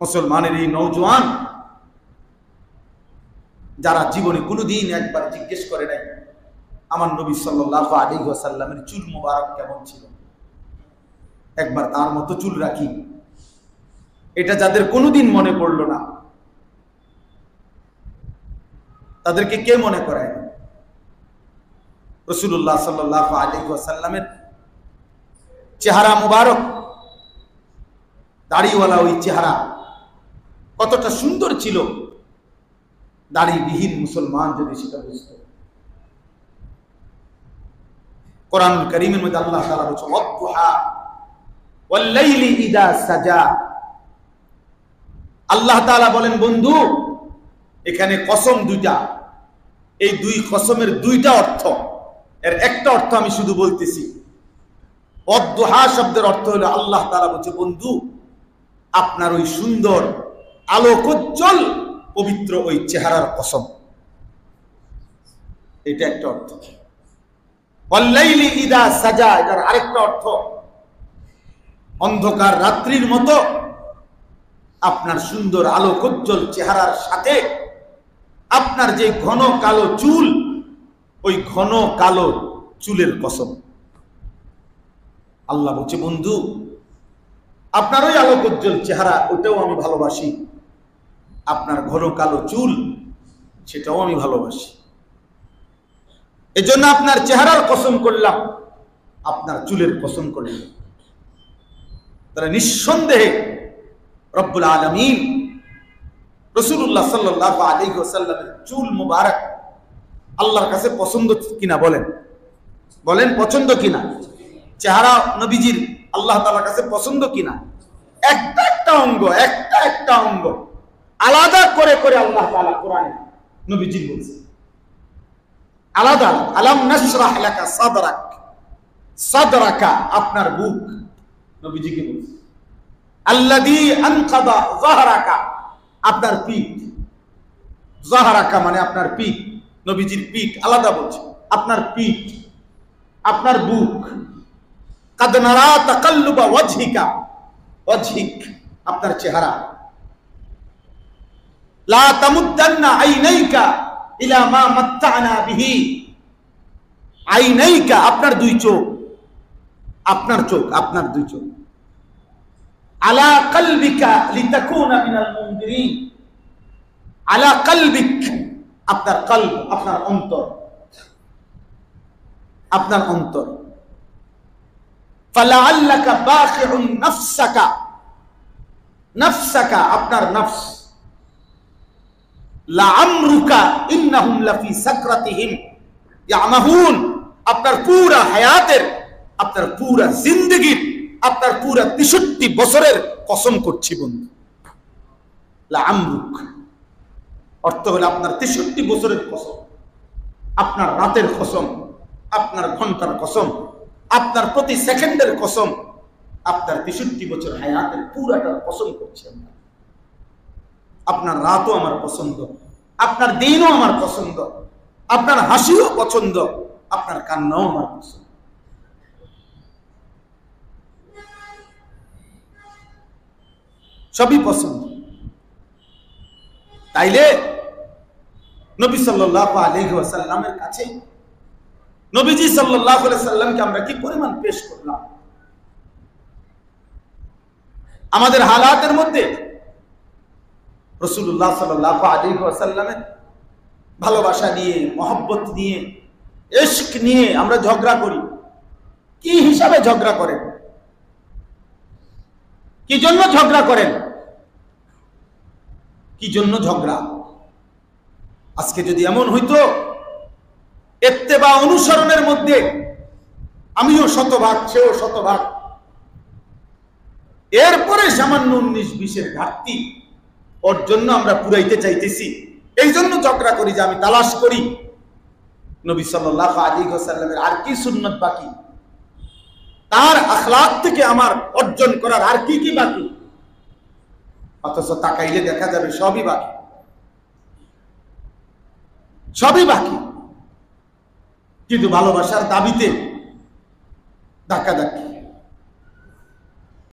মুসলমানের এই নওজোয়ান যারা জীবনে কোনোদিন একবার জিজ্ঞেস করে নাই আমার নবী সাল্লাল্লাহু আলাইহি ওয়াসাল্লামের চুল মুবারক কেমন ছিল, একবার তার মতো চুল রাখি, এটা যাদের কোনোদিন মনে পড়লো না তাদেরকে কে মনে করায়? রাসূলুল্লাহ সাল্লাল্লাহু আলাইহি ওয়াসাল্লামের চেহারা মুবারক, দাড়িওয়ালা ওই চেহারা কতটা সুন্দর ছিল, দাড়িবিহীন মুসলমান যদি সেটা বুঝত। কোরআনুল কারীমের মধ্যে আল্লাহ তাআলা বলেছেন ওয়াদ-দুহা ওয়াল-লাইলি ইযা সাজা। আল্লাহ তাআলা বলেন বন্ধু এখানে কসম দুইটা, এই দুই কসমের দুইটা অর্থ, এর একটা অর্থ আমি শুধু বলতেছি। ওয়াদ-দুহা শব্দের অর্থ হলো আল্লাহ তাআলা বলছে বন্ধু আপনার ওই সুন্দর আলোকোজ্জ্বল পবিত্র ওই চেহারার কসম, এটা একটা অর্থ। ওয়াল-লাইলি ইযা সাজা এটার আরেকটা অর্থ অন্ধকার রাত্রির মতো আপনার সুন্দর আলোকোজ্জ্বল চেহারার সাথে আপনার যে ঘন কালো চুল, ওই ঘন কালো চুলের কসম। আল্লাহ বলছে বন্ধু আপনার ওই আলোকোজ্জ্বল চেহারা ওটাও আমি ভালোবাসি, আপনার ঘন কালো চুল সেটাও আমি ভালোবাসি, এজন্য আপনার চেহারার কসম করলাম, আপনার চুলের কসম করলাম। তারা নিঃসন্দেহে রব্বুল আলামিন রাসূলুল্লাহ সাল্লাল্লাহু আলাইহি ওয়াসাল্লামের চুল মুবারক আল্লাহর কাছে পছন্দ কিনা বলেন, বলেন পছন্দ কিনা? চেহারা নবীজির আল্লাহ তাআলার কাছে পছন্দ কিনা? একটা একটা অঙ্গ, একটা একটা অঙ্গ আলাদা করে করে আল্লাহ তাআলা কোরআনে নবীজি বলছে আলাদা। আলাম নাশরাহ লাকা সাদরাক, সাদরাকা আপনার বুক নবীজিকে বলছে। আল্লাযী আনকাদা যাহরাকা আপনার পিঠ, যাহরাকা মানে আপনার পিঠ, নবীজির পিঠ আলাদা বলছে, আপনার পিঠ, আপনার বুক। কাদ নারা তাকাল্লুবা ওয়াজহিকা, ওয়াজহিক আপনার চেহারা। লা তামুদ্দান্না আইনাইকা ইলা মা মাত্তা'না বিহি, আইনাইকা আপনার দুই চোখ, আপনার চোখ, আপনার দুই চোখ। আলা কলবিকা লিতাকুনা মিনাল মুনদিরিন, আলা কলবিক আপনার কলব, আপনার অন্তর, আপনার অন্তর। ফালাআল্লাকা বাখিউন নাফসাকা, নাফসাকা আপনার নফস। লাআমরুকা ইন্নাহুম লাফি সাকরাতিহিম ইয়ামাহুন আপনার পুরা হায়াতের, আপনার পুরা জিন্দেগীর, আপনার পুরা ৬৩ বছরের কসম করছি বন্ধু। লাআমরুক অর্থ হলো আপনার ৬৩ বছরের কসম, আপনার রাতের কসম, আপনার ঘন্টার কসম, আপনার প্রতি সেকেন্ডের কসম, আপনার ৬৩ বছর হায়াতের পুরাটার কসম করছি আমরা। আপনার রাতও আমার পছন্দ, আপনার দিনও আমার পছন্দ, আপনার হাসিও পছন্দ, আপনার কান্নাও আমার পছন্দ। সবই পছন্দ। তাইলে নবী সাল্লাল্লাহু আলাইহি ওয়াসাল্লামের কাছে নবীজি সাল্লাল্লাহু আলাইহি সাল্লামকে আমরা কি পরিমাণ পেশ করলাম। আমাদের হালাতের মধ্যে রাসূলুল্লাহ সাল্লাল্লাহু আলাইহি ওয়াসাল্লামের ভালোবাসা নিয়ে, মহব্বত নিয়ে, ইশক নিয়ে আমরা ঝগড়া করি। কি হিসাবে ঝগড়া করেন? কি জন্য ঝগড়া করেন? কি জন্য ঝগড়া? আজকে যদি এমন হইতো ইত্তেবা অনুসরণের মধ্যে আমিও শতভাগ, সেও শতভাগ, এরপরে সামান্য ১৯-২০ ঘাটতি ওর জন্য আমরা পুরাইতে চাইতেছি, এই জন্য ঝগড়া করি যে আমি তালাশ করি নবী সাল্লাল্লাহু আলাইহি ওয়াসাল্লামের আর কি সুন্নাত বাকি, তার আখলাক থেকে আমার অর্জন করার আর কি কি বাকি। অথচ তাকাইলে দেখা যাবে সবই বাকি, সবই বাকি। কিন্তু ভালোবাসার দাবিতে ধাক্কাধাক্কি।